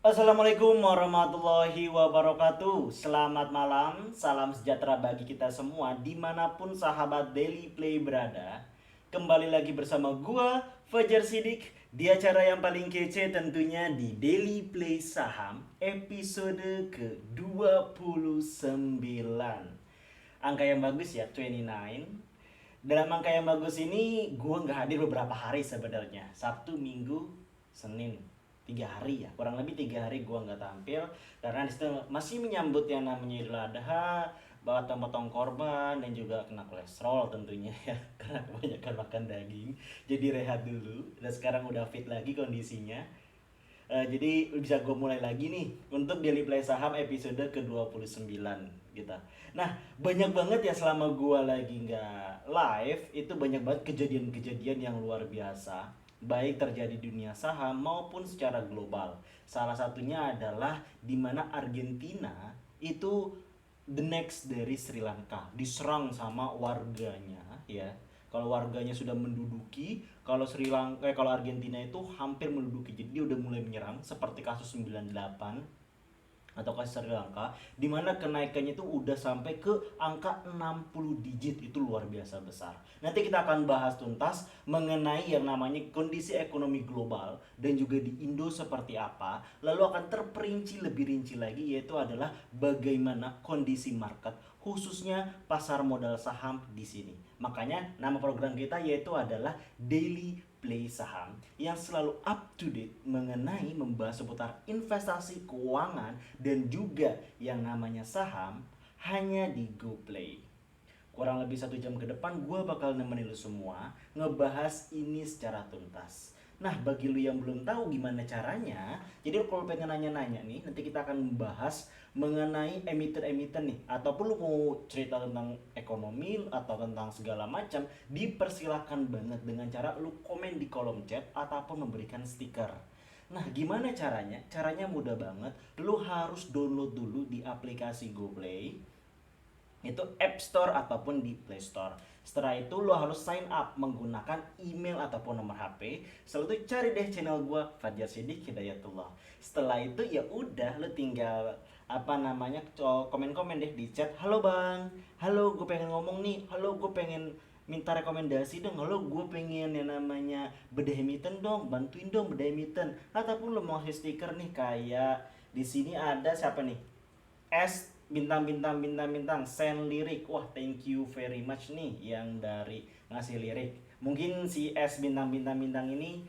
Assalamualaikum warahmatullahi wabarakatuh. Selamat malam, salam sejahtera bagi kita semua dimanapun sahabat Daily Play berada. Kembali lagi bersama gua Fajar Sidik di acara yang paling kece tentunya di Daily Play Saham episode ke-29. Angka yang bagus ya, 29. Dalam angka yang bagus ini gue nggak hadir beberapa hari sebenarnya, Sabtu, Minggu, Senin, 3 hari ya, kurang lebih 3 hari gue nggak tampil karena disitu masih menyambut yang namanya Idul Adha, potong-potong korban dan juga kena kolesterol tentunya ya karena kebanyakan makan daging. Jadi rehat dulu dan sekarang udah fit lagi kondisinya. Jadi bisa gue mulai lagi nih untuk Daily Play Saham episode ke-29 gitu. Nah, banyak banget ya selama gue lagi nggak live, itu banyak banget kejadian-kejadian yang luar biasa. Baik terjadi di dunia saham maupun secara global. Salah satunya adalah di mana Argentina itu the next dari Sri Lanka diserang sama warganya ya. Kalau warganya sudah menduduki, kalau Argentina itu hampir menduduki, jadi dia udah mulai menyerang seperti kasus 98 atau kasus Sri Lanka, di mana kenaikannya itu udah sampai ke angka 60 digit, itu luar biasa besar. Nanti kita akan bahas tuntas mengenai yang namanya kondisi ekonomi global dan juga di Indo seperti apa, lalu akan terperinci lebih rinci lagi yaitu adalah bagaimana kondisi market khususnya pasar modal saham di sini. Makanya nama program kita yaitu adalah Daily Play Saham yang selalu up to date mengenai membahas seputar investasi keuangan dan juga yang namanya saham hanya di GoPlay. Kurang lebih 1 jam ke depan gue bakal nemenin lu semua ngebahas ini secara tuntas. Nah, bagi lu yang belum tahu gimana caranya, jadi kalau pengen nanya-nanya nih, nanti kita akan membahas mengenai emiten-emiten nih, ataupun lu mau cerita tentang ekonomi atau tentang segala macam, dipersilahkan banget dengan cara lu komen di kolom chat ataupun memberikan stiker. Nah, gimana caranya? Caranya mudah banget. Lu harus download dulu di aplikasi GoPlay, itu App Store ataupun di Play Store. Setelah itu lo harus sign up menggunakan email ataupun nomor HP. Setelah itu cari deh channel gue Fajar Sidik Hidayatullah. Setelah itu ya udah lo tinggal komen-komen deh di chat. Halo bang, halo gue pengen ngomong nih, halo gue pengen minta rekomendasi dong, halo gue pengen yang namanya bedah emiten dong, bantuin dong bedah emiten. Ataupun lo mau ngasih stiker nih, kayak di sini ada siapa nih, S bintang bintang bintang bintang send lirik. Wah, thank you very much nih yang dari ngasih lirik. Mungkin si S bintang bintang bintang ini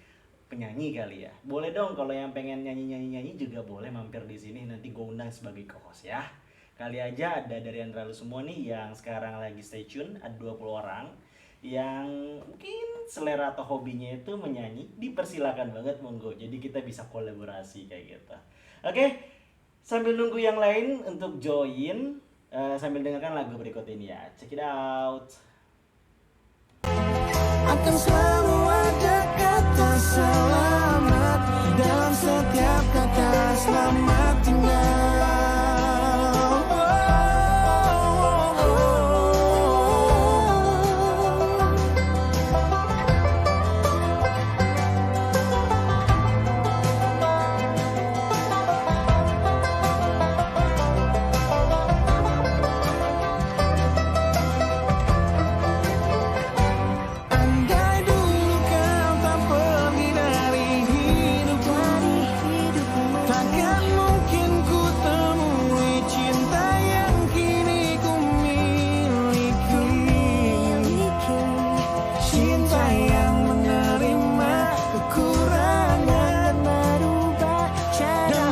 penyanyi kali ya. Boleh dong kalau yang pengen nyanyi juga boleh mampir di sini, nanti gue undang sebagai co-host ya. Kali aja ada dari antara lu semua nih yang sekarang lagi stay tune, ada 20 orang yang mungkin selera atau hobinya itu menyanyi, dipersilakan banget monggo. Jadi kita bisa kolaborasi kayak gitu. Oke, sambil nunggu yang lain untuk join, sambil dengarkan lagu berikut ini ya. Check it out. Akan selalu ada kata selamat dalam setiap kata selamat tinggal. Andai dulu kau tak pergi dari hidupku, takkan mungkin ku temui cinta yang kini ku miliki. Cinta yang menerima kekurangan dan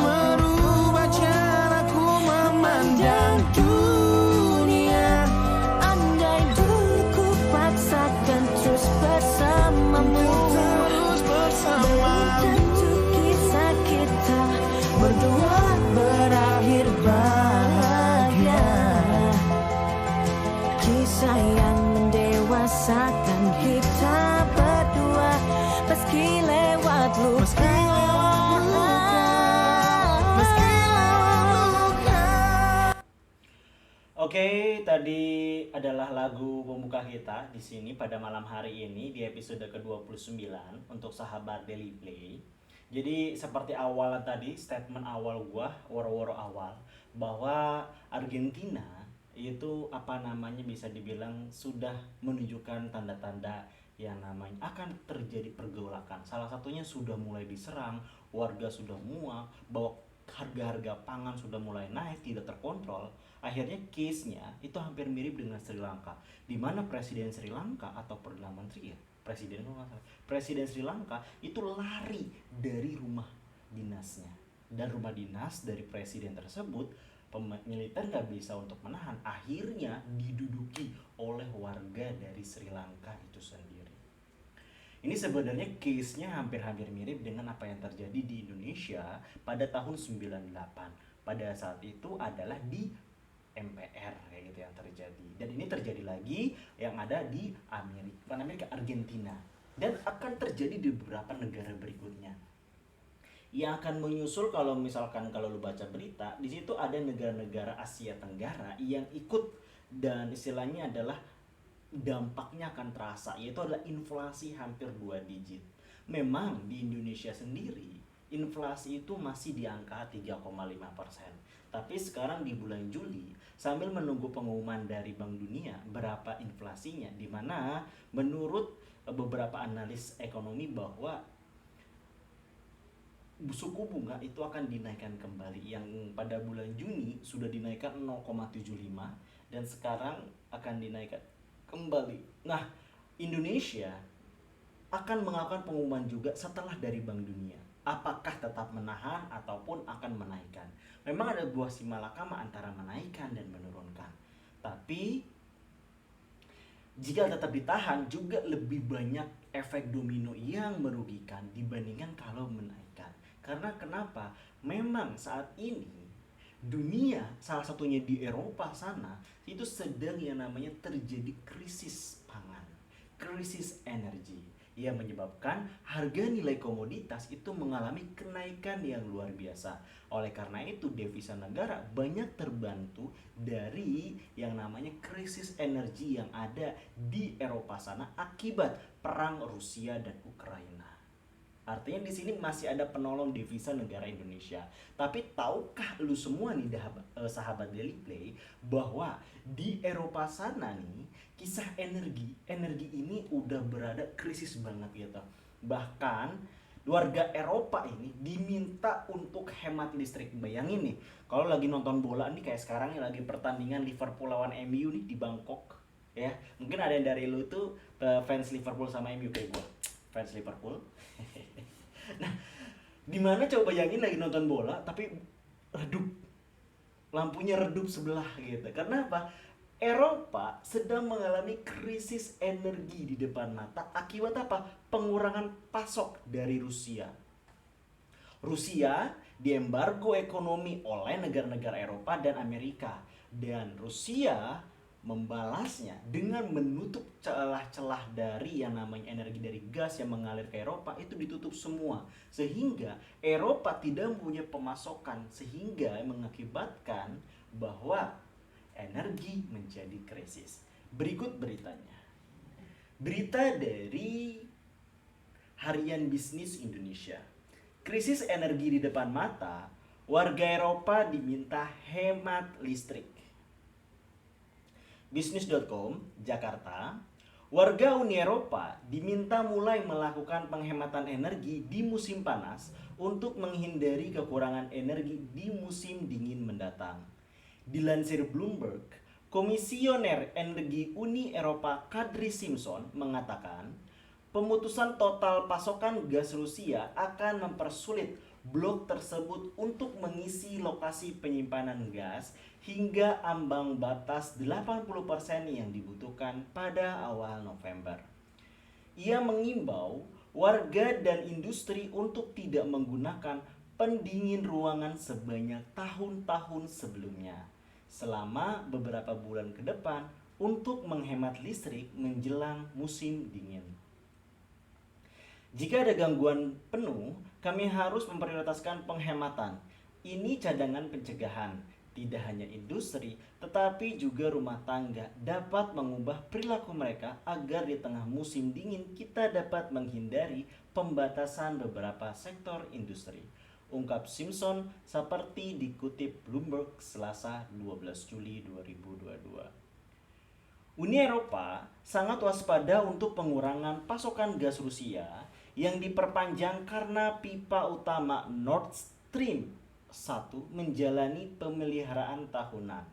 merubah caraku memandang dunia. Andai dulu ku paksakan terus bersamamu, belum tentu kisah kita berdua berakhir bahagia. Kisah yang mendewasakan kita berdua, meski lewat luka, meski lewat luka. Oke, tadi adalah lagu pembuka kita di sini pada malam hari ini di episode ke-29 untuk sahabat Daily Play. Jadi seperti awal tadi, statement awal gua, woro-woro awal, bahwa Argentina itu apa namanya bisa dibilang sudah menunjukkan tanda-tanda yang namanya akan terjadi pergolakan. Salah satunya sudah mulai diserang, warga sudah muak, bahwa harga-harga pangan sudah mulai naik, tidak terkontrol. Akhirnya case-nya itu hampir mirip dengan Sri Lanka, di mana Presiden Sri Lanka atau Perdana Menteri ya, Presiden kalau nggak salah, Presiden Sri Lanka itu lari dari rumah dinasnya, dan rumah dinas dari presiden tersebut militer nggak bisa untuk menahan, akhirnya diduduki oleh warga dari Sri Lanka itu sendiri. Ini sebenarnya case-nya hampir-hampir mirip dengan apa yang terjadi di Indonesia pada tahun 98. Pada saat itu adalah di MPR kayak gitu yang terjadi. Dan ini terjadi lagi yang ada di Amerika, bukan Amerika, Argentina. Dan akan terjadi di beberapa negara berikutnya. Yang akan menyusul kalau misalkan kalau lu baca berita, di situ ada negara-negara Asia Tenggara yang ikut, dan istilahnya adalah dampaknya akan terasa, yaitu adalah inflasi hampir 2 digit. Memang di Indonesia sendiri inflasi itu masih di angka 3,5%. Tapi sekarang di bulan Juli, sambil menunggu pengumuman dari Bank Dunia berapa inflasinya, di mana menurut beberapa analis ekonomi bahwa suku bunga itu akan dinaikkan kembali, yang pada bulan Juni sudah dinaikkan 0,75 dan sekarang akan dinaikkan kembali. Nah, Indonesia akan melakukan pengumuman juga setelah dari Bank Dunia. Apakah tetap menahan ataupun akan menaikkan? Memang ada buah simalakama antara menaikkan dan menurunkan. Tapi jika tetap ditahan juga lebih banyak efek domino yang merugikan dibandingkan kalau menaikkan. Karena kenapa? Memang saat ini dunia, salah satunya di Eropa sana, itu sedang yang namanya terjadi krisis pangan, krisis energi, yang menyebabkan harga nilai komoditas itu mengalami kenaikan yang luar biasa. Oleh karena itu devisa negara banyak terbantu dari yang namanya krisis energi yang ada di Eropa sana akibat perang Rusia dan Ukraina. Artinya di sini masih ada penolong devisa negara Indonesia. Tapi tahukah lu semua nih sahabat Daily Play, bahwa di Eropa sana nih kisah energi ini udah berada krisis banget gitu. Bahkan warga Eropa ini diminta untuk hemat listrik. Bayangin nih, kalau lagi nonton bola nih kayak sekarang nih lagi pertandingan Liverpool lawan MU nih di Bangkok, ya. Mungkin ada yang dari lu tuh fans Liverpool sama MU kayak gua, fans Liverpool. Nah, dimana coba bayangin lagi nonton bola tapi redup, lampunya redup sebelah gitu. Karena apa? Eropa sedang mengalami krisis energi di depan mata akibat apa? Pengurangan pasok dari Rusia. Rusia diembargo ekonomi oleh negara-negara Eropa dan Amerika, dan Rusia membalasnya dengan menutup celah-celah dari yang namanya energi dari gas yang mengalir ke Eropa, itu ditutup semua, sehingga Eropa tidak punya pemasokan, sehingga mengakibatkan bahwa energi menjadi krisis. Berikut beritanya. Berita dari Harian Bisnis Indonesia. Krisis energi di depan mata, warga Eropa diminta hemat listrik. Bisnis.com, Jakarta. Warga Uni Eropa diminta mulai melakukan penghematan energi di musim panas untuk menghindari kekurangan energi di musim dingin mendatang. Dilansir Bloomberg, Komisioner Energi Uni Eropa Kadri Simpson mengatakan, pemutusan total pasokan gas Rusia akan mempersulit blok tersebut untuk mengisi lokasi penyimpanan gas hingga ambang batas 80% yang dibutuhkan pada awal November. Ia mengimbau warga dan industri untuk tidak menggunakan pendingin ruangan sebanyak tahun-tahun sebelumnya selama beberapa bulan ke depan untuk menghemat listrik menjelang musim dingin. Jika ada gangguan penuh, kami harus memprioritaskan penghematan. Ini cadangan pencegahan. Tidak hanya industri, tetapi juga rumah tangga dapat mengubah perilaku mereka agar di tengah musim dingin kita dapat menghindari pembatasan beberapa sektor industri, ungkap Simpson seperti dikutip Bloomberg Selasa 12 Juli 2022. Uni Eropa sangat waspada untuk pengurangan pasokan gas Rusia yang diperpanjang karena pipa utama Nord Stream 1 menjalani pemeliharaan tahunan.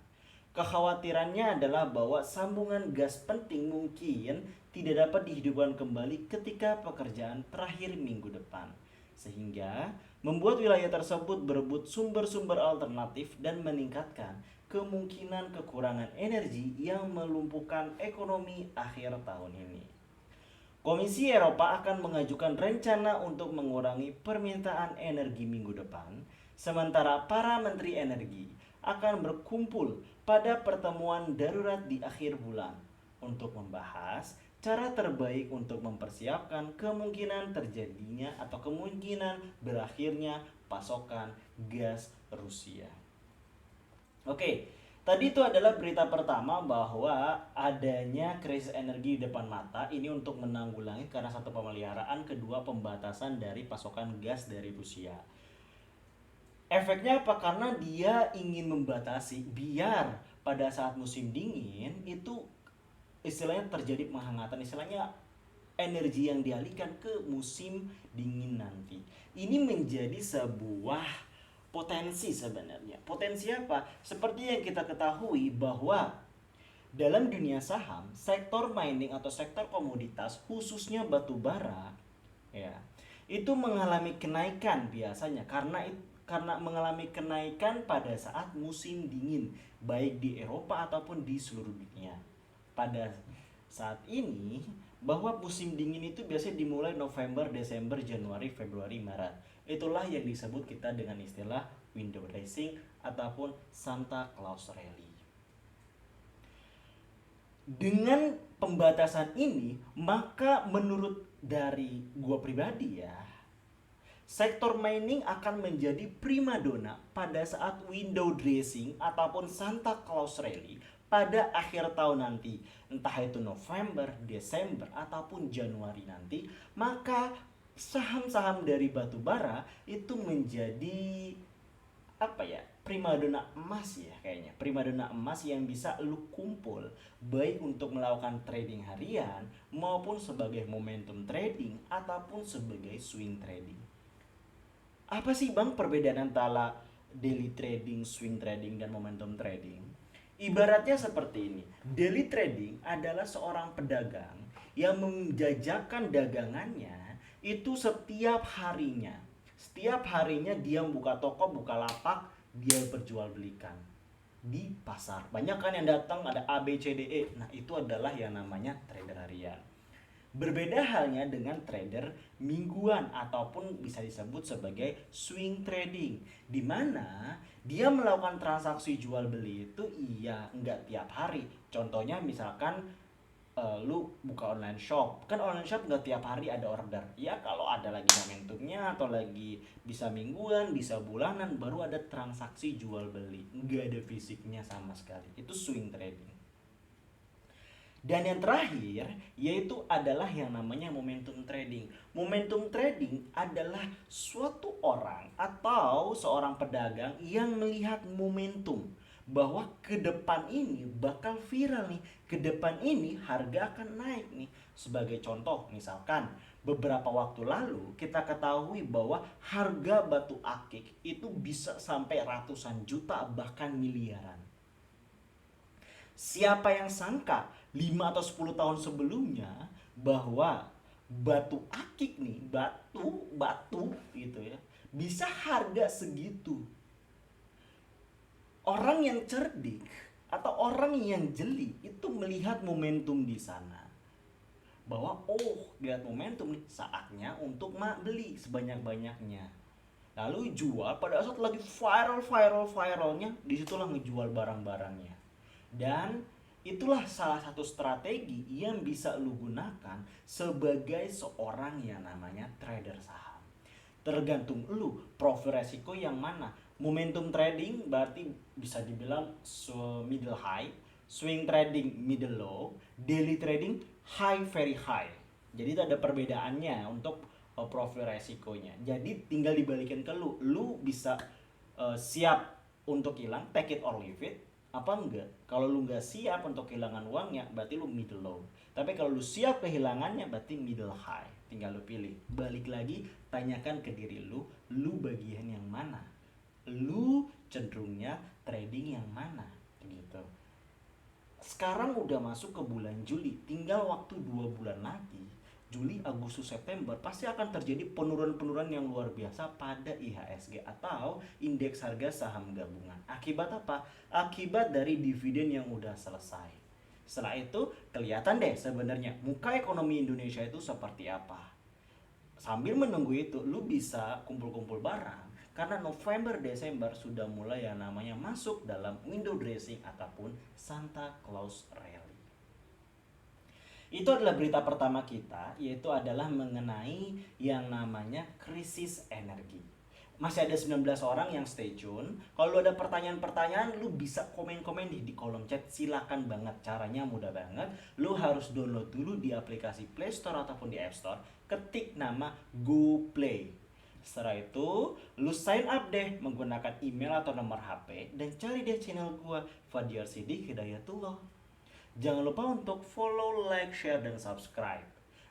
Kekhawatirannya adalah bahwa sambungan gas penting mungkin tidak dapat dihidupkan kembali ketika pekerjaan terakhir minggu depan, sehingga membuat wilayah tersebut berebut sumber-sumber alternatif dan meningkatkan kemungkinan kekurangan energi yang melumpuhkan ekonomi akhir tahun ini. Komisi Eropa akan mengajukan rencana untuk mengurangi permintaan energi minggu depan, sementara para menteri energi akan berkumpul pada pertemuan darurat di akhir bulan untuk membahas cara terbaik untuk mempersiapkan kemungkinan terjadinya atau kemungkinan berakhirnya pasokan gas Rusia. Oke, tadi itu adalah berita pertama bahwa adanya krisis energi di depan mata. Ini untuk menanggulangi karena satu pemeliharaan, kedua pembatasan dari pasokan gas dari Rusia. Efeknya apa? Karena dia ingin membatasi biar pada saat musim dingin itu istilahnya terjadi penghangatan, istilahnya energi yang dialihkan ke musim dingin nanti. Ini menjadi sebuah potensi sebenarnya. Potensi apa? Seperti yang kita ketahui bahwa dalam dunia saham, sektor mining atau sektor komoditas khususnya batu bara ya, itu mengalami kenaikan biasanya karena mengalami kenaikan pada saat musim dingin, baik di Eropa ataupun di seluruh dunia. Pada saat ini, bahwa musim dingin itu biasanya dimulai November, Desember, Januari, Februari, Maret. Itulah yang disebut kita dengan istilah window dressing ataupun Santa Claus Rally. Dengan pembatasan ini, maka menurut dari gua pribadi ya, sektor mining akan menjadi primadona pada saat window dressing ataupun Santa Claus Rally pada akhir tahun nanti. Entah itu November, Desember, ataupun Januari nanti. Maka saham-saham dari batu bara itu menjadi primadona emas ya kayaknya. Primadona emas yang bisa lu kumpul baik untuk melakukan trading harian maupun sebagai momentum trading ataupun sebagai swing trading. Apa sih bang perbedaan antara daily trading, swing trading, dan momentum trading? Ibaratnya seperti ini. Daily trading adalah seorang pedagang yang menjajakan dagangannya itu setiap harinya. Setiap harinya dia buka toko, buka lapak, dia perjualbelikan di pasar. Banyak kan yang datang ada A, B, C, D, E. Nah itu adalah yang namanya trader harian. Berbeda halnya dengan trader mingguan ataupun bisa disebut sebagai swing trading, di mana dia melakukan transaksi jual beli itu enggak tiap hari. Contohnya misalkan lu buka online shop, kan online shop enggak tiap hari ada order. Ya kalau ada lagi momentumnya atau lagi bisa mingguan, bisa bulanan, baru ada transaksi jual beli. Enggak ada fisiknya sama sekali. Itu swing trading. Dan yang terakhir yaitu adalah yang namanya momentum trading. Momentum trading adalah suatu orang atau seorang pedagang yang melihat momentum bahwa ke depan ini bakal viral nih, ke depan ini harga akan naik nih. Sebagai contoh misalkan beberapa waktu lalu kita ketahui bahwa harga batu akik itu bisa sampai ratusan juta bahkan miliaran. Siapa yang sangka 5 atau 10 tahun sebelumnya bahwa batu akik nih, batu gitu ya, bisa harga segitu. Orang yang cerdik atau orang yang jeli itu melihat momentum di sana. Bahwa lihat momentum nih, saatnya untuk beli sebanyak-banyaknya. Lalu jual pada saat lagi viralnya, disitulah ngejual barang-barangnya. Dan itulah salah satu strategi yang bisa lu gunakan sebagai seorang yang namanya trader saham. Tergantung lu profil resiko yang mana. Momentum trading berarti bisa dibilang middle high, swing trading middle low, daily trading high very high. Jadi itu ada perbedaannya untuk profil resikonya. Jadi tinggal dibalikin ke lu bisa siap untuk hilang, take it or leave it, apa enggak? Kalau lu nggak siap untuk kehilangan uangnya, berarti lu middle low. Tapi kalau lu siap kehilangannya, berarti middle high. Tinggal lu pilih. Balik lagi, tanyakan ke diri lu bagian yang mana? Lu cenderungnya trading yang mana? Gitu. Sekarang udah masuk ke bulan Juli, tinggal waktu 2 bulan lagi. Juli, Agustus, September pasti akan terjadi penurunan-penurunan yang luar biasa pada IHSG atau indeks harga saham gabungan. Akibat apa? Akibat dari dividen yang udah selesai. Setelah itu kelihatan deh sebenarnya muka ekonomi Indonesia itu seperti apa. Sambil menunggu itu, lu bisa kumpul-kumpul barang karena November Desember sudah mulai yang namanya masuk dalam window dressing ataupun Santa Claus rally. Itu adalah berita pertama kita, yaitu adalah mengenai yang namanya krisis energi. Masih ada 19 orang yang stay tune. Kalau ada pertanyaan-pertanyaan, lu bisa komen-komen di kolom chat. Silakan banget, caranya mudah banget. Lu harus download dulu di aplikasi Play Store ataupun di App Store. Ketik nama GoPlay. Setelah itu, lu sign up deh menggunakan email atau nomor HP dan cari deh channel gua, Fadiar Sidik Hidayatullah. Jangan lupa untuk follow, like, share, dan subscribe.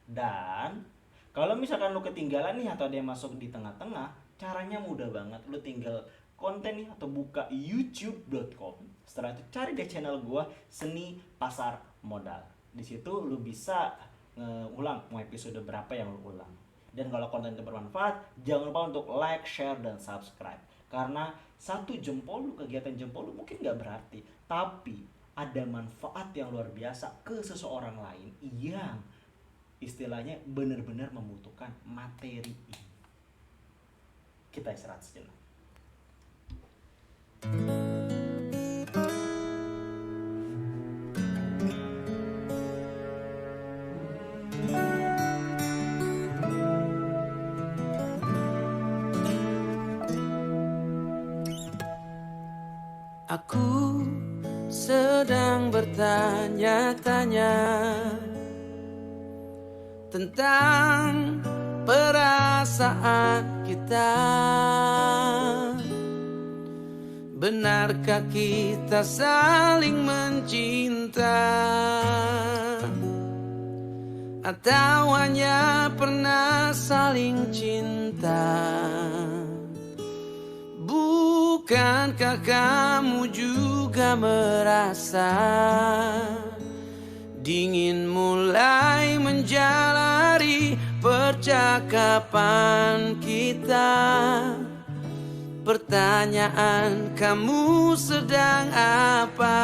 Dan kalau misalkan lu ketinggalan nih atau ada yang masuk di tengah-tengah, caranya mudah banget. Lu tinggal konten nih atau buka youtube.com. Setelah itu cari deh channel gua, Seni Pasar Modal. Di situ lu bisa ulang mau episode berapa yang lu ulang. Dan kalau konten itu bermanfaat, jangan lupa untuk like, share, dan subscribe. Karena satu jempol lu, kegiatan jempol lu mungkin gak berarti, tapi ada manfaat yang luar biasa ke seseorang lain yang istilahnya benar-benar membutuhkan materi ini. Kita istirahat sejenak. Aku sedang bertanya-tanya tentang perasaan kita. Benarkah kita saling mencinta? Atau hanya pernah saling cinta? Bukankah kamu juga merasa dingin mulai menjalari percakapan kita? Pertanyaan, kamu sedang apa?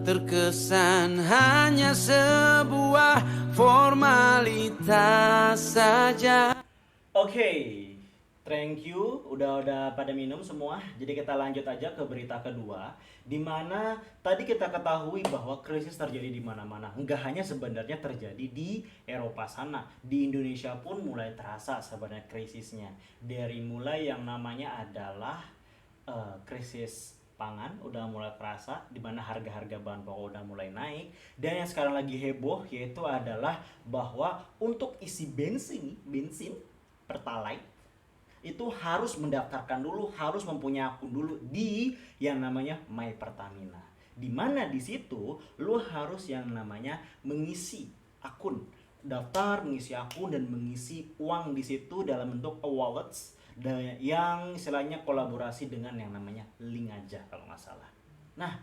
Terkesan hanya sebuah formalitas saja. Oke. Thank you, udah pada minum semua. Jadi kita lanjut aja ke berita kedua, di mana tadi kita ketahui bahwa krisis terjadi di mana-mana. Enggak hanya sebenarnya terjadi di Eropa sana, di Indonesia pun mulai terasa sebenarnya krisisnya. Dari mulai yang namanya adalah krisis pangan udah mulai terasa, di mana harga-harga bahan pokok udah mulai naik. Dan yang sekarang lagi heboh yaitu adalah bahwa untuk isi bensin Pertalite itu harus mendaftarkan dulu, harus mempunyai akun dulu di yang namanya My Pertamina. Di mana di situ lu harus yang namanya mengisi akun, daftar, mengisi akun dan mengisi uang di situ dalam bentuk wallets yang istilahnya kolaborasi dengan yang namanya link aja kalau nggak salah. Nah,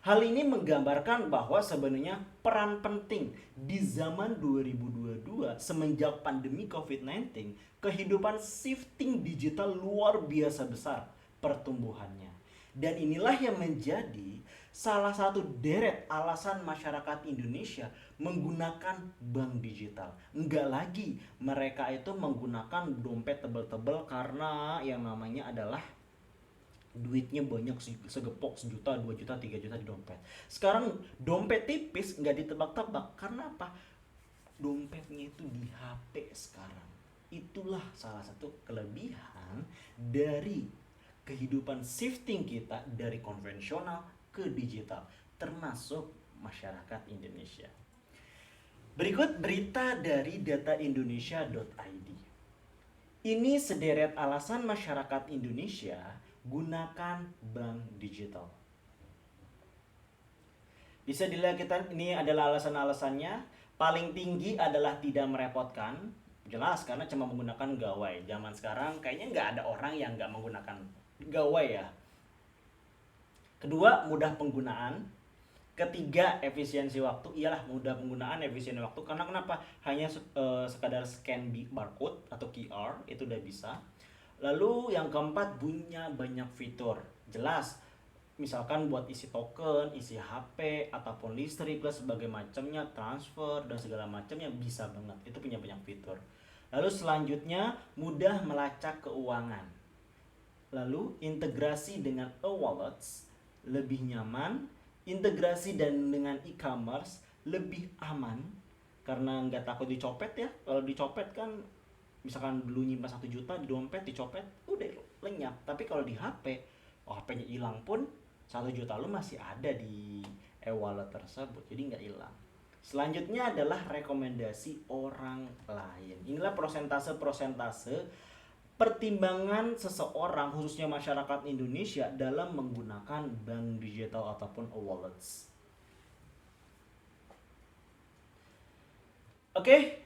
hal ini menggambarkan bahwa sebenarnya peran penting di zaman 2022 semenjak pandemi COVID-19, kehidupan shifting digital luar biasa besar pertumbuhannya. Dan inilah yang menjadi salah satu deret alasan masyarakat Indonesia menggunakan bank digital. Enggak lagi mereka itu menggunakan dompet tebel-tebel karena yang namanya adalah duitnya banyak, segepok 1 juta, 2 juta, 3 juta di dompet. Sekarang dompet tipis nggak ditebak-tebak. Karena apa? Dompetnya itu di HP sekarang. Itulah salah satu kelebihan dari kehidupan shifting kita dari konvensional ke digital, termasuk masyarakat Indonesia. Berikut berita dari dataindonesia.id. Ini sederet alasan masyarakat Indonesia gunakan bank digital. Bisa dilihat kita, ini adalah alasan-alasannya. Paling tinggi adalah tidak merepotkan. Jelas, karena cuma menggunakan gawai. Zaman sekarang kayaknya nggak ada orang yang nggak menggunakan gawai ya. Kedua, mudah penggunaan. Ketiga, efisiensi waktu. Iyalah, mudah penggunaan, efisien waktu. Karena kenapa? Hanya sekadar scan barcode atau QR itu udah bisa. Lalu yang keempat, punya banyak fitur. Jelas, misalkan buat isi token, isi HP, ataupun listrik dan sebagainya macamnya, transfer dan segala macamnya bisa banget. Itu punya banyak fitur. Lalu selanjutnya, mudah melacak keuangan. Lalu integrasi dengan e-wallets lebih nyaman. Integrasi dan dengan e-commerce lebih aman karena nggak takut dicopet ya. Kalau dicopet kan misalkan dulu nyimpan 1 juta di dompet dicopet udah lenyap. Tapi kalau di HP, HP-nya hilang pun 1 juta lu masih ada di e-wallet tersebut, jadi nggak hilang. Selanjutnya adalah rekomendasi orang lain. Inilah persentase pertimbangan seseorang, khususnya masyarakat Indonesia, dalam menggunakan bank digital ataupun e-wallets. Oke,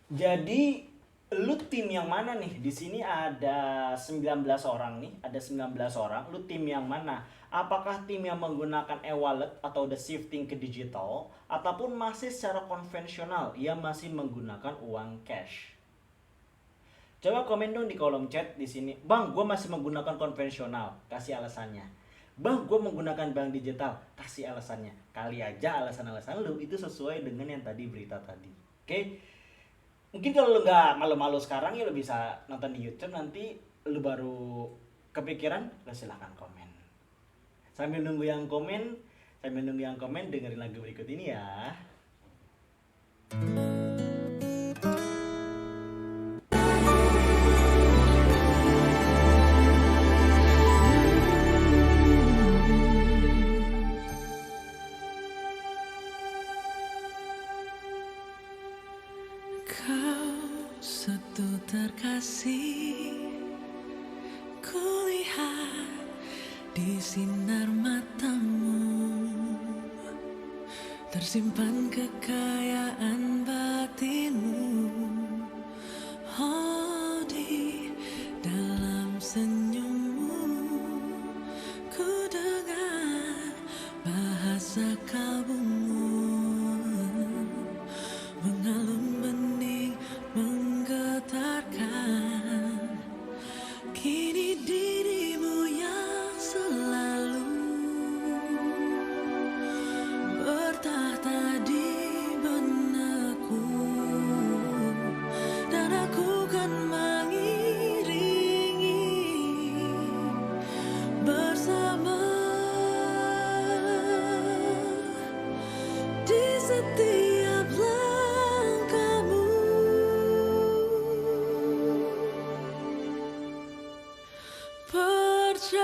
jadi lu tim yang mana nih? Di sini ada 19 orang nih, ada 19 orang. Lu tim yang mana? Apakah tim yang menggunakan e-wallet atau udah shifting ke digital, ataupun masih secara konvensional, yang masih menggunakan uang cash? Coba komen dong di kolom chat di sini. Bang, gue masih menggunakan konvensional. Kasih alasannya. Bang, gue menggunakan bank digital. Kasih alasannya. Kali aja alasan-alasan lu itu sesuai dengan yang tadi berita tadi. Oke? Mungkin kalau lu nggak malu-malu sekarang ya lu bisa nonton di YouTube. Nanti lu baru kepikiran, lu silahkan komen. Sambil nunggu yang komen, dengerin lagu berikut ini ya. Kau satu terkasih, kulihat di sinar matamu tersimpan kekayaan batinmu. Oh, di dalam senyummu ku dengar bahasa kalbumu mengalun bening menggetarkan. Kini dirimu yang selalu bertahta di benakku, dan aku kan mengiringi bersama di setiap langkahmu. Percayalah,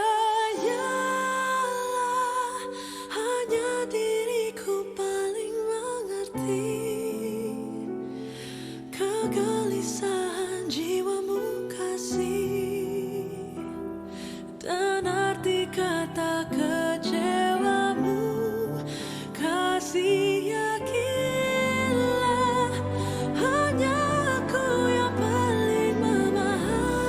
hanya diriku paling mengerti kegelisahan jiwamu kasih, dan arti kata kecewamu. Kasih, yakinlah, hanya aku yang paling memahami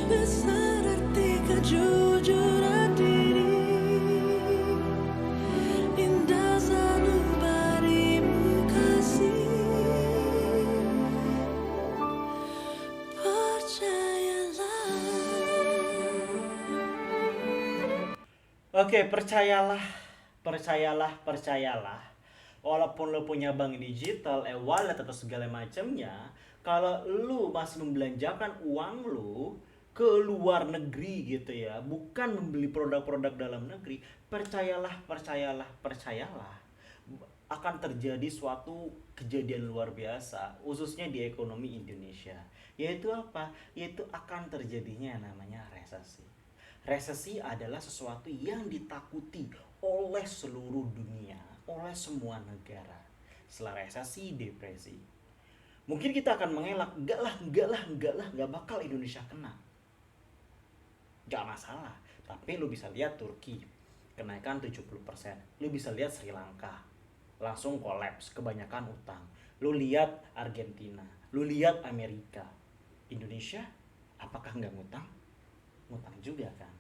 besar arti kejujuran diri. Indah sanubarimu kasih, percayalah. Oke, percayalah. Walaupun lo punya bank digital, e-wallet atau segala macamnya, kalau lu masih membelanjakan uang lu ke luar negeri gitu ya, bukan membeli produk-produk dalam negeri, percayalah, akan terjadi suatu kejadian luar biasa, khususnya di ekonomi Indonesia. Yaitu apa? Yaitu akan terjadinya yang namanya resesi. Resesi adalah sesuatu yang ditakuti oleh seluruh dunia, oleh semua negara. setelah resesi, depresi. Mungkin kita akan mengelak, enggak bakal Indonesia kena. Gak masalah. Tapi lu bisa lihat Turki, kenaikan 70%. Lu bisa lihat Sri Lanka, langsung kolaps, kebanyakan utang. Lu lihat Argentina, lu lihat Amerika. Indonesia, apakah nggak ngutang? Ngutang juga kan.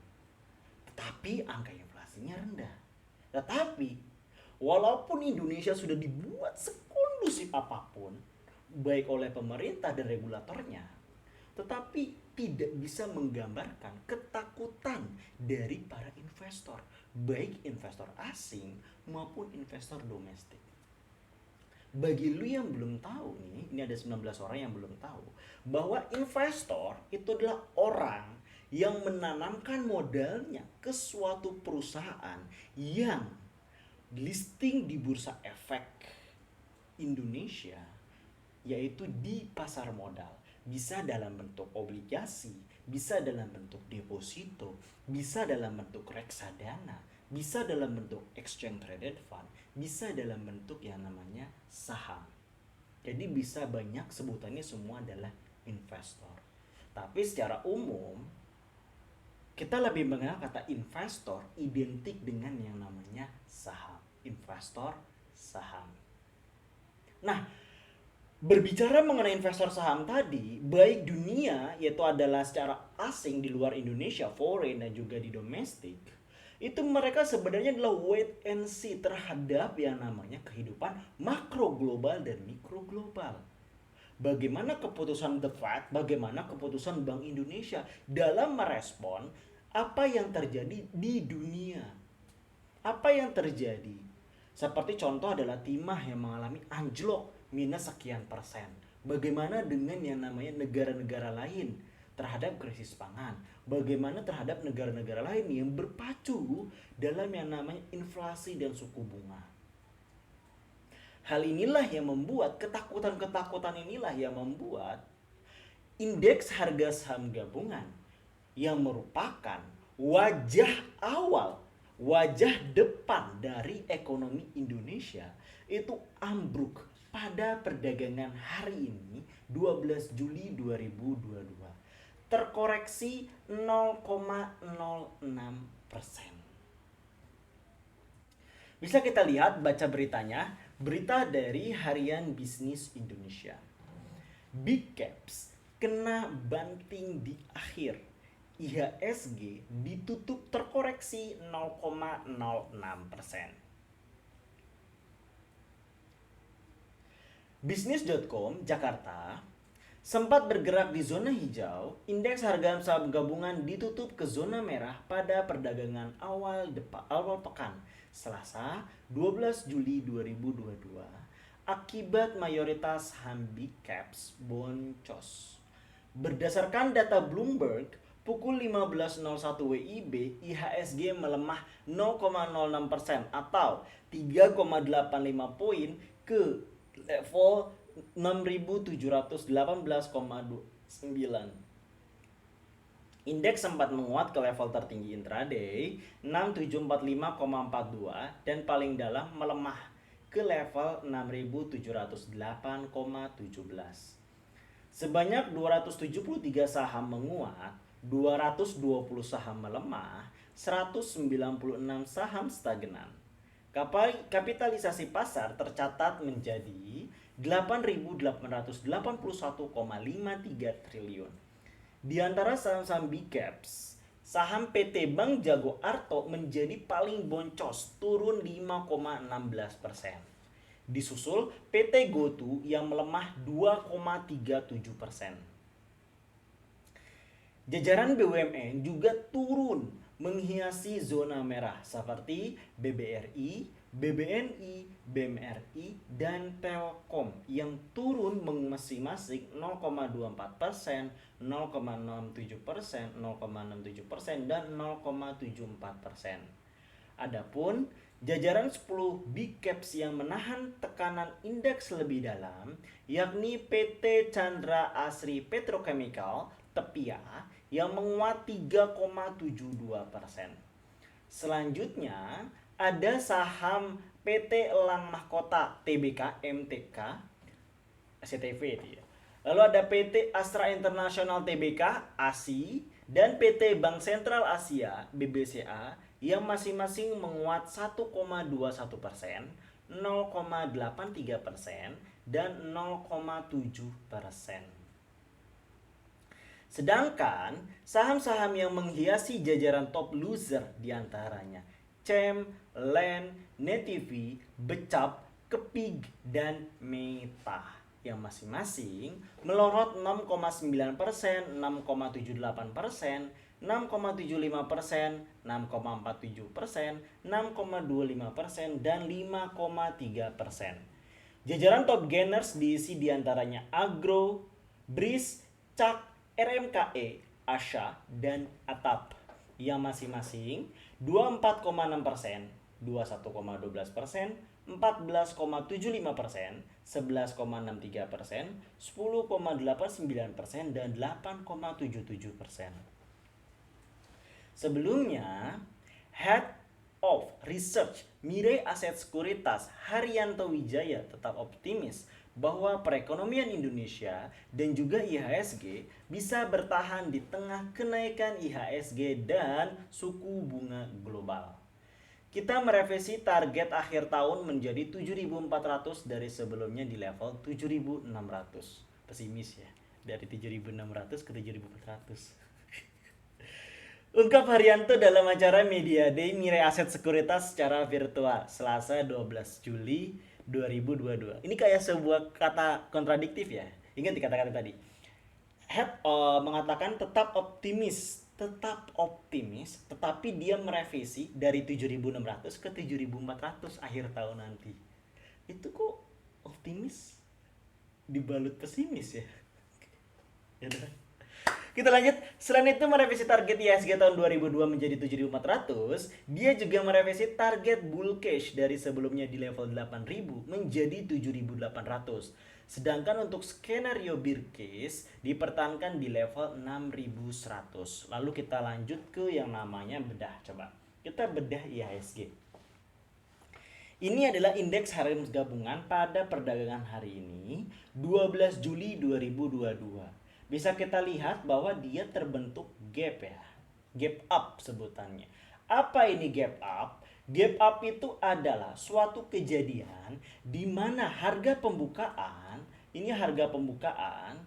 Tetapi angka inflasinya rendah. Tetapi, walaupun Indonesia sudah dibuat sekondusif apapun, baik oleh pemerintah dan regulatornya, tetapi tidak bisa menggambarkan ketakutan dari para investor, baik investor asing maupun investor domestik. Bagi lu yang belum tahu nih, ini ada 19 orang yang belum tahu, bahwa investor itu adalah orang yang menanamkan modalnya ke suatu perusahaan yang listing di Bursa Efek Indonesia, yaitu di pasar modal. Bisa dalam bentuk obligasi, bisa dalam bentuk deposito, bisa dalam bentuk reksadana, bisa dalam bentuk exchange traded fund, bisa dalam bentuk yang namanya saham. Jadi bisa banyak, sebutannya semua adalah investor. Tapi secara umum kita lebih mengenal kata investor identik dengan yang namanya saham. Investor saham. Nah, berbicara mengenai investor saham tadi, baik dunia, yaitu adalah secara asing di luar Indonesia, foreign dan juga di domestik, itu mereka sebenarnya adalah wait and see terhadap yang namanya kehidupan makro global dan mikro global. Bagaimana keputusan The Fed, bagaimana keputusan Bank Indonesia dalam merespon apa yang terjadi di dunia. Apa yang terjadi? Seperti contoh adalah timah yang mengalami anjlok minus sekian persen. Bagaimana dengan yang namanya negara-negara lain terhadap krisis pangan? Bagaimana terhadap negara-negara lain yang berpacu dalam yang namanya inflasi dan suku bunga? Hal inilah yang membuat ketakutan-ketakutan inilah yang membuat indeks harga saham gabungan yang merupakan wajah awal, wajah depan dari ekonomi Indonesia itu ambruk pada perdagangan hari ini 12 Juli 2022. Terkoreksi 0,06%. Bisa kita lihat, baca beritanya, berita dari Harian Bisnis Indonesia. Big Caps kena banting di akhir. IHSG ditutup terkoreksi 0,06%. Bisnis.com Jakarta sempat bergerak di zona hijau, indeks harga saham gabungan ditutup ke zona merah pada perdagangan awal pekan Selasa 12 Juli 2022 akibat mayoritas saham Big Caps boncos. Berdasarkan data Bloomberg, pukul 15.01 WIB, IHSG melemah 0,06% atau 3,85 poin ke level 6.718,29. Indeks sempat menguat ke level tertinggi intraday 6745,42 dan paling dalam melemah ke level 6.708,17. Sebanyak 273 saham menguat, 220 saham melemah, 196 saham stagnan. Kapitalisasi pasar tercatat menjadi 8.881,53 triliun. Di antara saham-saham Big Caps, saham PT Bank Jago Arto menjadi paling boncos, turun 5,16%. Disusul PT GoTo yang melemah 2,37%. Jajaran BUMN juga turun menghiasi zona merah seperti BBRI, BBNI, BMRI, dan Telkom yang turun masing-masing 0,24%, 0,67%, 0,67%, dan 0,74%. Adapun jajaran 10 Big Caps yang menahan tekanan indeks lebih dalam yakni PT Chandra Asri Petrochemical (TEPIA) yang menguat 3,72%. Selanjutnya ada saham PT Elang Mahkota Tbk MTK SCTV itu ya. Lalu ada PT Astra International Tbk ASI dan PT Bank Sentral Asia BBCA yang masing-masing menguat 1,21%, 0,83% dan 0,7%. Sedangkan saham-saham yang menghiasi jajaran top loser diantaranya CEM, LEN, NETV, Becap, Kepig, dan Meta yang masing-masing melorot 6,9%, 6,78%, 6,75%, 6,47%, 6,25%, dan 5,3%. Jajaran top gainers diisi diantaranya Agro, BRIS, CAK, RMKE, Asha, dan Atap yang masing-masing 24,6%, 21,12%, 14,75%, 11,63%, 10,89%, dan 8,77%. Sebelumnya, Head of Research Mirae Aset Sekuritas Haryanto Wijaya tetap optimis bahwa perekonomian Indonesia dan juga IHSG bisa bertahan di tengah kenaikan IHSG dan suku bunga global. Kita merevisi target akhir tahun menjadi 7.400 dari sebelumnya di level 7.600. Pesimis ya, dari 7.600 ke 7.400. Ungkap Haryanto dalam acara Media Day Mirae Aset Sekuritas secara virtual Selasa 12 Juli 2022. Ini kayak sebuah kata kontradiktif ya. Ingat di kata-kata tadi. Head mengatakan tetap optimis, tetapi dia merevisi dari 7.600 ke 7.400 akhir tahun nanti. Itu kok optimis dibalut pesimis ya. Ya udah. Kita lanjut. Selain itu merevisi target IHSG tahun 2002 menjadi 7.400, dia juga merevisi target bull case dari sebelumnya di level 8.000 menjadi 7.800. Sedangkan untuk skenario bear case dipertahankan di level 6.100. Lalu kita lanjut ke yang namanya bedah. Coba kita bedah IHSG. Ini adalah indeks harga gabungan pada perdagangan hari ini 12 Juli 2022. Bisa kita lihat bahwa dia terbentuk gap ya. Gap up sebutannya. Apa ini gap up? Gap up itu adalah suatu kejadian di mana harga pembukaan, ini harga pembukaan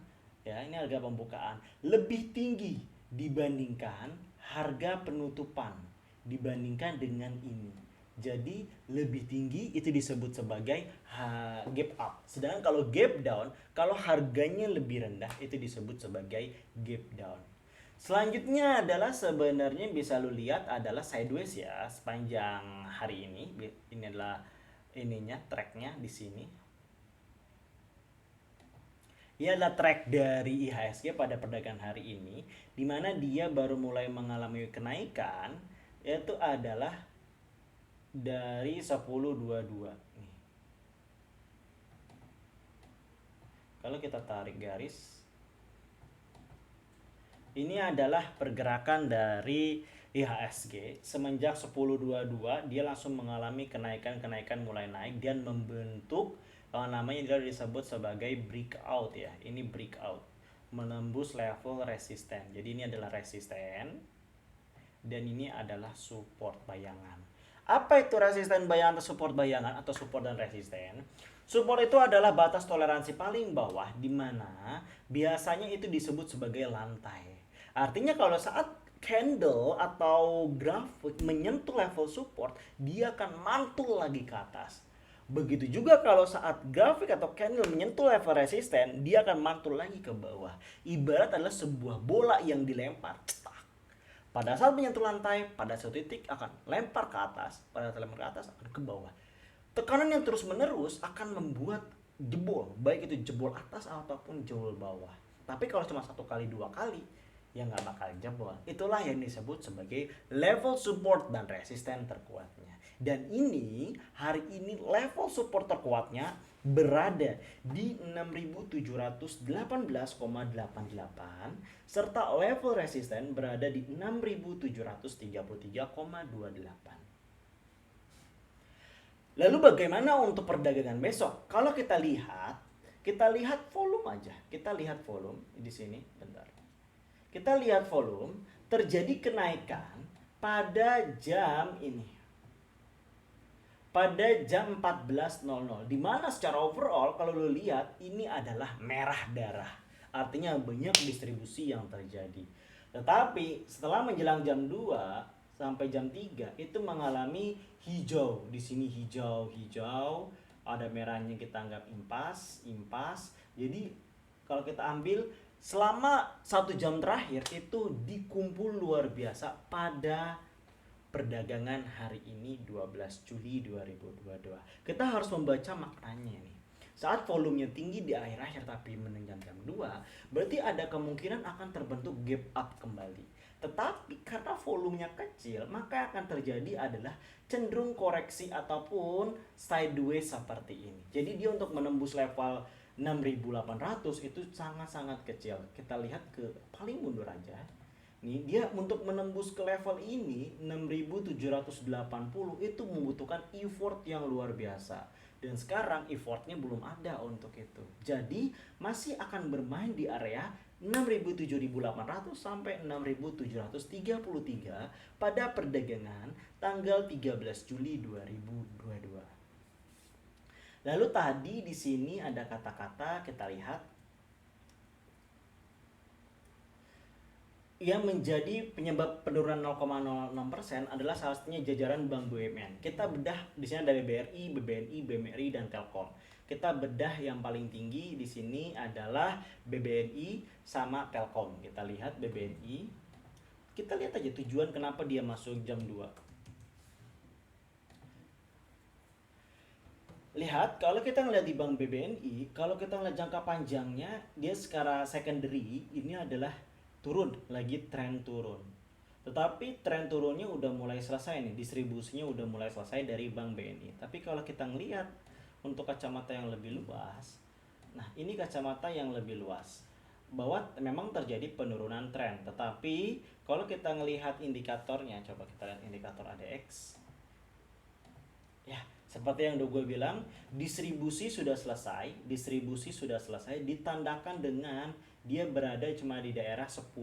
lebih tinggi dibandingkan harga penutupan dibandingkan dengan ini. Jadi lebih tinggi itu disebut sebagai gap up. Sedangkan kalau gap down, kalau harganya lebih rendah itu disebut sebagai gap down. Selanjutnya adalah sebenarnya bisa lu lihat adalah sideways ya sepanjang hari ini. Ini adalah tracknya di sini. Ini adalah track dari IHSG pada perdagangan hari ini, di mana dia baru mulai mengalami kenaikan, yaitu adalah dari 10.22 nih. Kalau kita tarik garis, ini adalah pergerakan dari IHSG semenjak 10.22 dia langsung mengalami kenaikan mulai naik dan membentuk namanya disebut sebagai breakout ya. Ini breakout menembus level resisten. Jadi ini adalah resisten dan ini adalah support bayangan. Apa itu resisten bayangan atau support bayangan atau support dan resisten? Support itu adalah batas toleransi paling bawah di mana biasanya itu disebut sebagai lantai. Artinya kalau saat candle atau grafik menyentuh level support, dia akan mantul lagi ke atas. Begitu juga kalau saat grafik atau candle menyentuh level resisten, dia akan mantul lagi ke bawah. Ibarat adalah sebuah bola yang dilempar. Pada saat menyentuh lantai, pada suatu titik akan lempar ke atas, pada saat lempar ke atas akan ke bawah. Tekanan yang terus menerus akan membuat jebol, baik itu jebol atas ataupun jebol bawah. Tapi kalau cuma 1 kali 2 kali, ya nggak bakal jebol. Itulah yang disebut sebagai level support dan resisten terkuatnya. Dan ini hari ini level support terkuatnya berada di 6.718,88 serta level resisten berada di 6.733,28. Lalu bagaimana untuk perdagangan besok? Kalau kita lihat volume aja. Kita lihat volume di sini, bentar. Kita lihat volume, terjadi kenaikan pada jam ini. Pada jam 14.00, di mana secara overall kalau lo lihat ini adalah merah darah. Artinya banyak distribusi yang terjadi. Tetapi setelah menjelang jam 2 sampai jam 3 itu mengalami hijau. Di sini hijau, ada merahnya, kita anggap impas. Jadi kalau kita ambil selama 1 jam terakhir itu dikumpul luar biasa pada perdagangan hari ini 12 Juli 2022. Kita harus membaca maknanya nih. Saat volumenya tinggi di akhir-akhir tapi menenggang jam 2, berarti ada kemungkinan akan terbentuk gap up kembali. Tetapi karena volumenya kecil, maka akan terjadi adalah cenderung koreksi ataupun sideways seperti ini. Jadi dia untuk menembus level 6.800 itu sangat-sangat kecil. Kita lihat ke paling mundur aja. Nih, dia untuk menembus ke level ini 6.780 itu membutuhkan effort yang luar biasa. Dan sekarang effortnya belum ada untuk itu. Jadi masih akan bermain di area 6.7.800 sampai 6.733 pada perdagangan tanggal 13 Juli 2022. Lalu tadi di sini ada kata-kata, kita lihat yang menjadi penyebab penurunan 0,06% adalah salah satunya jajaran Bank BUMN. Kita bedah di sini ada BRI, BBNI, BMRI dan Telkom. Kita bedah yang paling tinggi di sini adalah BBNI sama Telkom. Kita lihat BBNI. Kita lihat aja tujuan kenapa dia masuk jam 2. Lihat, kalau kita ngeliat di Bank BBNI, kalau kita ngeliat jangka panjangnya, dia secara secondary ini adalah turun, lagi tren turun. Tetapi tren turunnya udah mulai selesai nih, distribusinya udah mulai selesai dari Bank BNI. Tapi kalau kita ngelihat untuk kacamata yang lebih luas, nah ini kacamata yang lebih luas, bahwa memang terjadi penurunan tren. Tetapi kalau kita ngelihat indikatornya, coba kita lihat indikator ADX. Ya, seperti yang udah gue bilang, distribusi sudah selesai, ditandakan dengan dia berada cuma di daerah 10.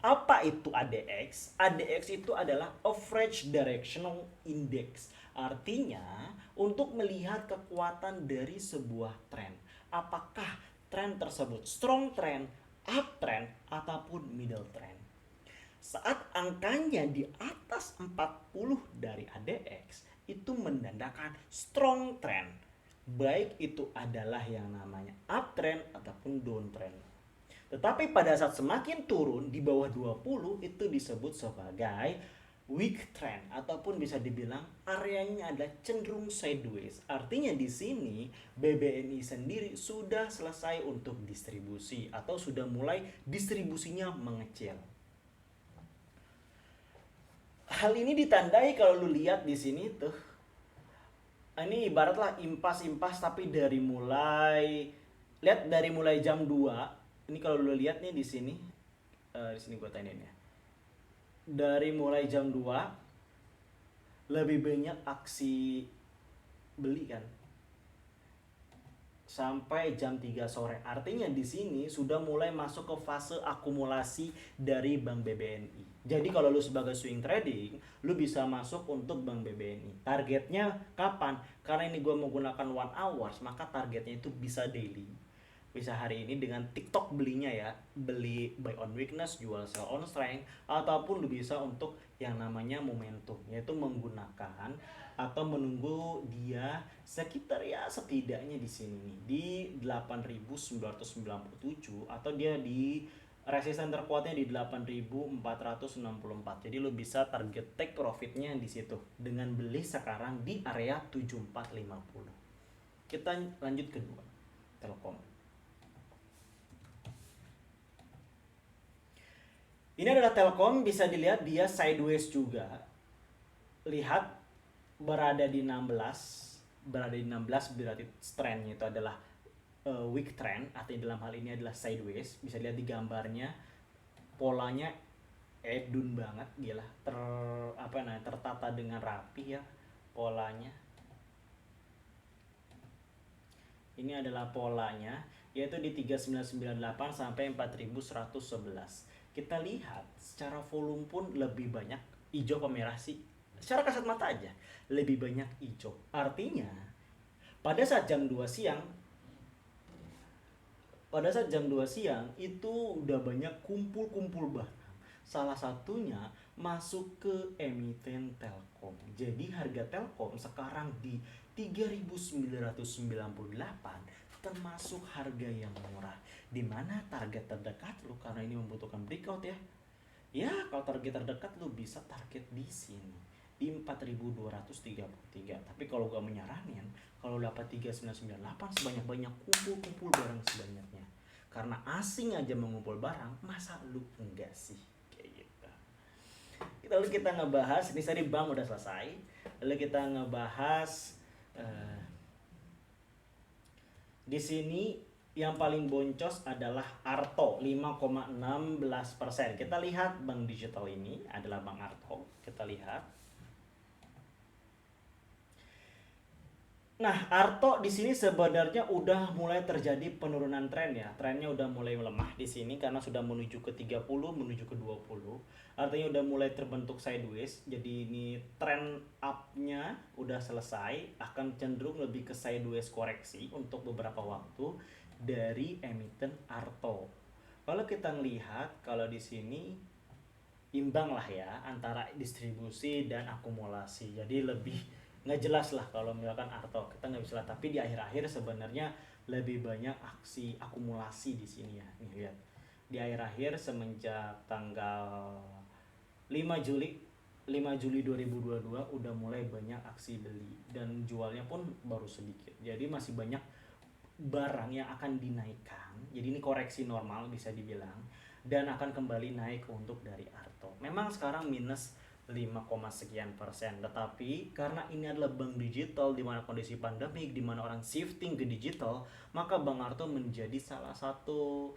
Apa itu ADX? ADX itu adalah Average Directional Index. Artinya, untuk melihat kekuatan dari sebuah tren. Apakah tren tersebut strong trend, uptrend, ataupun middle trend. Saat angkanya di atas 40 dari ADX, itu menandakan strong trend. Baik itu adalah yang namanya uptrend ataupun downtrend. Tetapi pada saat semakin turun di bawah 20 itu disebut sebagai weak trend ataupun bisa dibilang areanya adalah cenderung sideways. Artinya di sini BBNI sendiri sudah selesai untuk distribusi atau sudah mulai distribusinya mengecil. Hal ini ditandai kalau lu lihat di sini tuh. Ini ibaratlah impas-impas tapi dari mulai jam 2. Ini kalau lu lihat nih di sini gua tandain ya. Dari mulai jam 2 lebih banyak aksi beli kan. Sampai jam 3 sore. Artinya di sini sudah mulai masuk ke fase akumulasi dari Bank BBNI. Jadi kalau lu sebagai swing trading, lu bisa masuk untuk Bank BBNI. Targetnya kapan? Karena ini gua menggunakan 1 hours, maka targetnya itu bisa daily. Bisa hari ini dengan TikTok belinya ya, beli buy on weakness, jual sell on strength, ataupun lu bisa untuk yang namanya momentum, yaitu menggunakan atau menunggu dia sekitar ya setidaknya di sini nih di 8.997 atau dia di resisten terkuatnya di 8.464. Jadi lu bisa target take profitnya di situ dengan beli sekarang di area 7450. Kita lanjut kedua, Telkom. Ini adalah Telkom, bisa dilihat dia sideways juga. Lihat berada di 16 berarti trendnya itu adalah weak trend, artinya dalam hal ini adalah sideways. Bisa lihat di gambarnya, polanya edun banget, gila, tertata dengan rapi ya polanya. Ini adalah polanya, yaitu di 3998 sampai 4111. Kita lihat secara volume pun lebih banyak hijau apa merah sih? Secara kasat mata aja, lebih banyak hijau. Artinya, pada saat jam 2 siang, itu udah banyak kumpul-kumpul barang. Salah satunya masuk ke emiten Telkom. Jadi harga Telkom sekarang di 3.998 termasuk harga yang murah. Dimana target terdekat lu, karena ini membutuhkan breakout ya. Ya, kalau target terdekat lu bisa target di sini di 4.233. Tapi kalau gua menyaranin, kalau dapat 3.998 sebanyak-banyak kumpul barang sebanyaknya. Karena asing aja mengumpul barang, masa lu enggak sih? Kayak gitu. Lalu kita ngebahas, ini tadi Bang udah selesai. Lalu kita ngebahas di sini yang paling boncos adalah Arto 5,16%. Kita lihat bank digital ini adalah Bank Arto. Kita lihat. Nah, Arto di sini sebenarnya udah mulai terjadi penurunan tren ya. Trennya udah mulai melemah di sini karena sudah menuju ke 30, menuju ke 20. Artinya udah mulai terbentuk sideways. Jadi ini tren up-nya udah selesai, akan cenderung lebih ke sideways koreksi untuk beberapa waktu dari emiten Arto. Kalau kita melihat, kalau di sini imbang lah ya antara distribusi dan akumulasi. Jadi lebih nggak jelas lah kalau misalkan Arto, kita nggak bisa lihat. Tapi di akhir-akhir sebenarnya lebih banyak aksi akumulasi di sini ya. Nih lihat, di akhir-akhir semenjak tanggal 5 Juli 2022 udah mulai banyak aksi beli dan jualnya pun baru sedikit. Jadi masih banyak barang yang akan dinaikkan. Jadi ini koreksi normal bisa dibilang, dan akan kembali naik untuk dari Arto. Memang sekarang minus 5, sekian persen, tetapi karena ini adalah bank digital di mana kondisi pandemik, di mana orang shifting ke digital, maka Bank Arto menjadi salah satu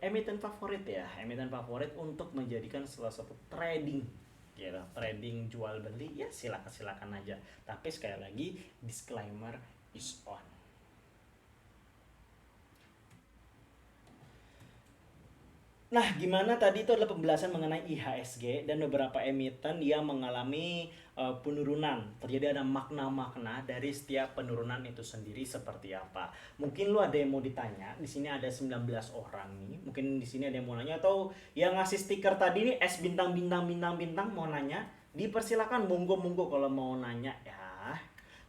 emiten favorit ya, emiten favorit untuk menjadikan salah satu trading, ya trading jual beli ya, silakan aja. Tapi sekali lagi disclaimer is on. Nah, gimana tadi itu adalah pembahasan mengenai IHSG dan beberapa emiten yang mengalami penurunan. Terjadi ada makna-makna dari setiap penurunan itu sendiri seperti apa. Mungkin lu ada yang mau ditanya. Di sini ada 19 orang nih. Mungkin di sini ada yang mau nanya, atau yang ngasih stiker tadi nih S bintang mau nanya. Dipersilakan, monggo kalau mau nanya ya.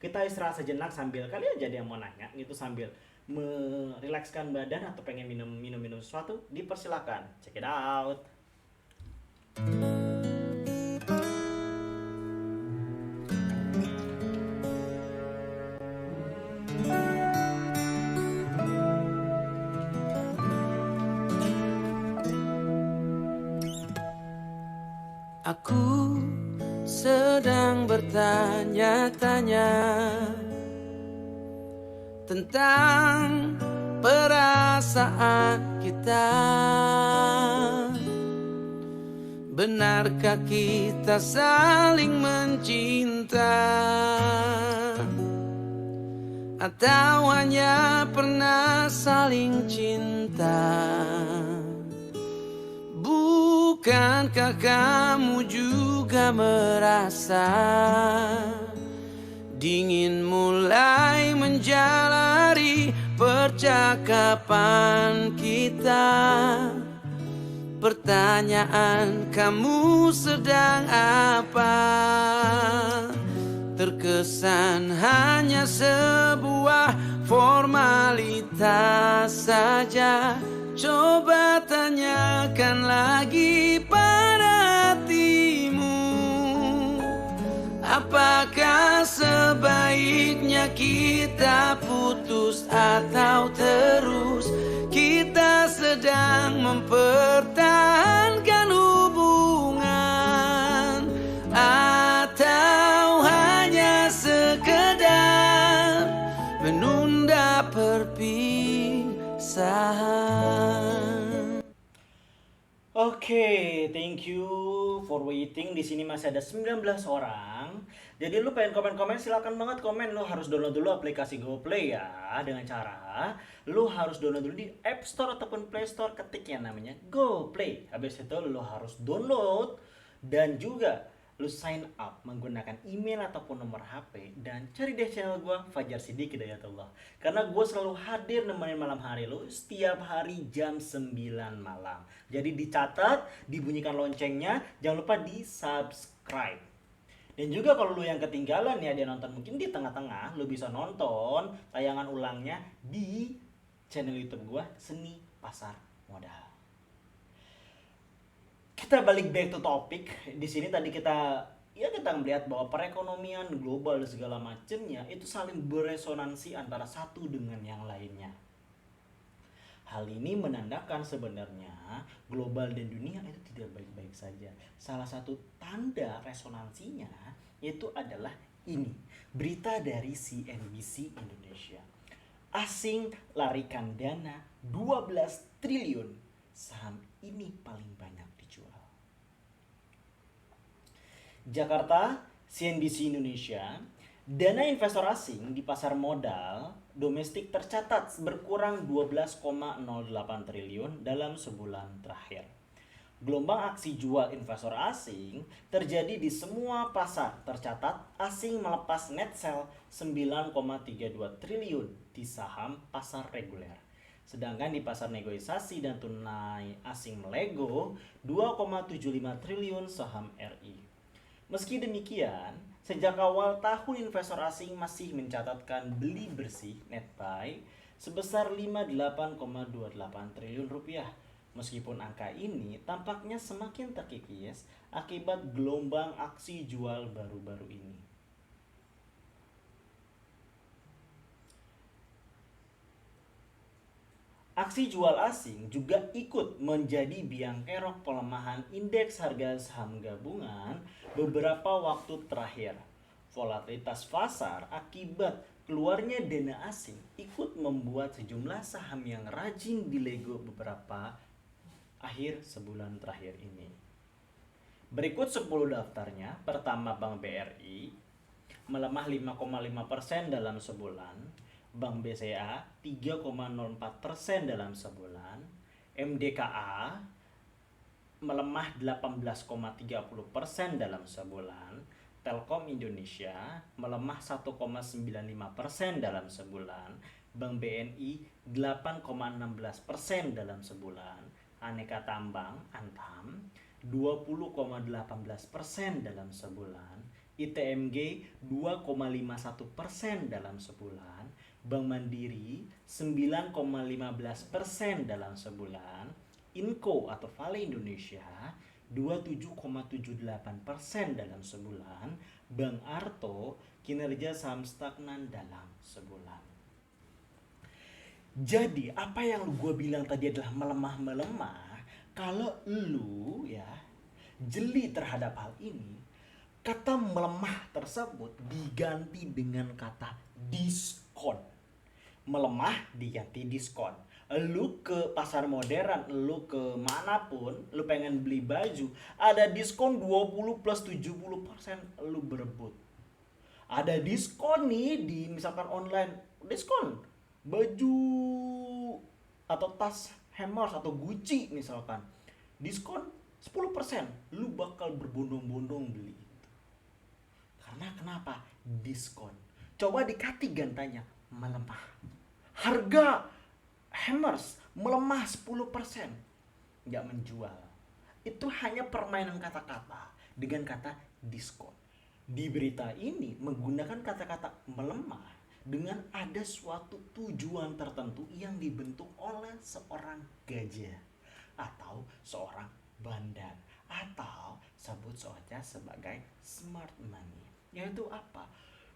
Kita istirahat sejenak sambil kali aja ada yang mau nanya gitu, sambil merilekskan badan atau pengen minum sesuatu, dipersilakan. Check it out. Aku sedang bertanya-tanya tentang perasaan kita. Benarkah kita saling mencinta, atau hanya pernah saling cinta? Bukankah kamu juga merasa dingin mulai menjalari percakapan kita? Pertanyaan, kamu sedang apa? Terkesan hanya sebuah formalitas saja. Coba tanyakan lagi pada hatimu, apakah sebaiknya kita putus atau terus? Kita sedang mempertahankan hubungan, atau hanya sekedar menunda perpisahan? Oke, Oke, thank you for waiting. Di sini masih ada 19 orang. Jadi lu pengen komen-komen silakan banget komen. Lu harus download dulu aplikasi GoPlay ya, dengan cara lu harus download dulu di App Store ataupun Play Store, ketik yang namanya GoPlay. Habis itu lu harus download dan juga lu sign up menggunakan email ataupun nomor HP dan cari deh channel gua Fajar Siddiq Hidayatullah. Karena gua selalu hadir nemenin malam hari lu setiap hari jam 9 malam. Jadi dicatat, dibunyikan loncengnya, jangan lupa di-subscribe. Dan juga kalau lu yang ketinggalan ya, dia nonton mungkin di tengah-tengah, lu bisa nonton tayangan ulangnya di channel YouTube gua Seni Pasar Modal. Kita balik back to topic. Di sini tadi kita melihat bahwa perekonomian global dan segala macamnya itu saling beresonansi antara satu dengan yang lainnya. Hal ini menandakan sebenarnya global dan dunia itu tidak baik-baik saja. Salah satu tanda resonansinya itu adalah ini, berita dari CNBC Indonesia. Asing larikan dana 12 triliun, saham ini paling banyak dijual. Jakarta, CNBC Indonesia, dana investor asing di pasar modal domestik tercatat berkurang 12,08 triliun dalam sebulan terakhir. Gelombang aksi jual investor asing terjadi di semua pasar. Tercatat asing melepas net sell 9,32 triliun di saham pasar reguler. Sedangkan di pasar negosiasi dan tunai asing melego 2,75 triliun saham RI. Meski demikian, sejak awal tahun investor asing masih mencatatkan beli bersih net buy sebesar 58,28 triliun rupiah. Meskipun angka ini tampaknya semakin terkikis akibat gelombang aksi jual baru-baru ini. Aksi jual asing juga ikut menjadi biang kerok pelemahan indeks harga saham gabungan beberapa waktu terakhir. Volatilitas pasar akibat keluarnya dana asing ikut membuat sejumlah saham yang rajin dilego beberapa akhir sebulan terakhir ini. Berikut 10 daftarnya. Pertama, Bank BRI melemah 5,5% dalam sebulan. Bank BCA 3,04% dalam sebulan. MDKA melemah 18,30% dalam sebulan. Telkom Indonesia melemah 1,95% dalam sebulan. Bank BNI 8,16% dalam sebulan. Aneka Tambang Antam 20,18% dalam sebulan. ITMG 2,51% dalam sebulan. Bank Mandiri 9,15% dalam sebulan. Inco atau Vale Indonesia 27,78% dalam sebulan. Bank Arto kinerja saham stagnan dalam sebulan. Jadi apa yang gue bilang tadi adalah melemah-melemah. Kalau lu ya jeli terhadap hal ini, kata melemah tersebut diganti dengan kata diskon. Melemah diganti diskon. Lu ke pasar modern, lu ke manapun, lu pengen beli baju, ada diskon 20 plus 70%, lu berebut. Ada diskon nih di misalkan online, diskon baju atau tas Hermes atau Gucci misalkan, diskon 10%, lu bakal berbondong-bondong beli itu. Karena kenapa? Diskon. Coba dikati gantanya, melemah. Harga Hermes melemah 10%, nggak menjual. Itu hanya permainan kata-kata dengan kata diskon. Di berita ini menggunakan kata-kata melemah dengan ada suatu tujuan tertentu yang dibentuk oleh seorang gajah atau seorang bandar atau sebut saja sebagai smart money. Yaitu apa?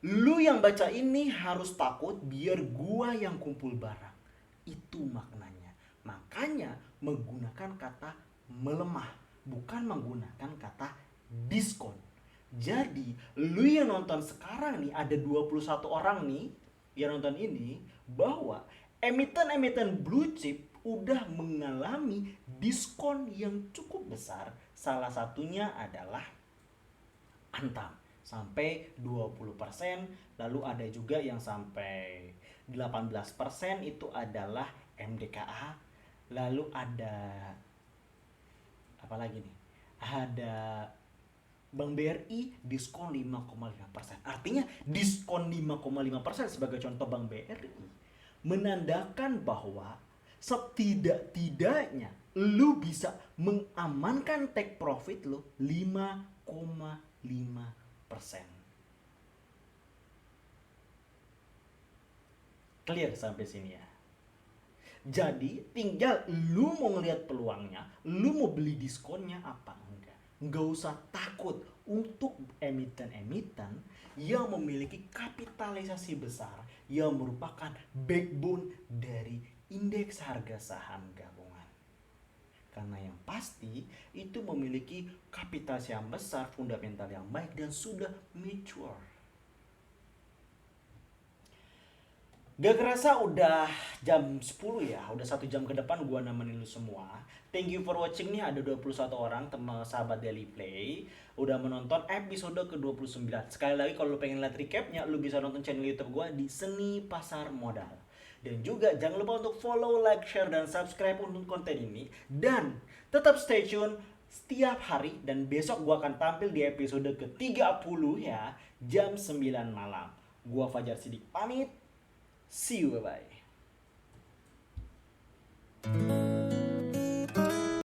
Lu yang baca ini harus takut biar gua yang kumpul barang. Itu maknanya. Makanya menggunakan kata melemah, bukan menggunakan kata diskon. Jadi lu yang nonton sekarang nih, ada 21 orang nih yang nonton ini, bahwa emiten-emiten blue chip udah mengalami diskon yang cukup besar. Salah satunya adalah Antam sampai 20%, lalu ada juga yang sampai 18%, itu adalah MDKA, lalu ada apa lagi nih? Ada Bank BRI diskon 5,5%. Artinya diskon 5,5% sebagai contoh Bank BRI menandakan bahwa setidak-tidaknya lu bisa mengamankan take profit lu 5,5%. Clear sampai sini ya. Jadi tinggal lu mau ngelihat peluangnya, lu mau beli diskonnya apa enggak. Nggak usah takut untuk emiten-emiten yang memiliki kapitalisasi besar yang merupakan backbone dari indeks harga saham gabungan. Karena yang pasti itu memiliki kapitalisasi yang besar, fundamental yang baik, dan sudah mature. Gak kerasa udah jam 10 ya, udah 1 jam ke depan gua nemenin lu semua. Thank you for watching nih, ada 21 orang teman sahabat Daily Play udah menonton episode ke-29. Sekali lagi kalau lu pengen lihat recapnya, lu bisa nonton channel YouTube gua di Seni Pasar Modal. Dan juga jangan lupa untuk follow, like, share, dan subscribe untuk konten ini. Dan tetap stay tune setiap hari, dan besok gua akan tampil di episode ke-30 ya, jam 9 malam. Gua Fajar Sidik pamit. See you, bye-bye.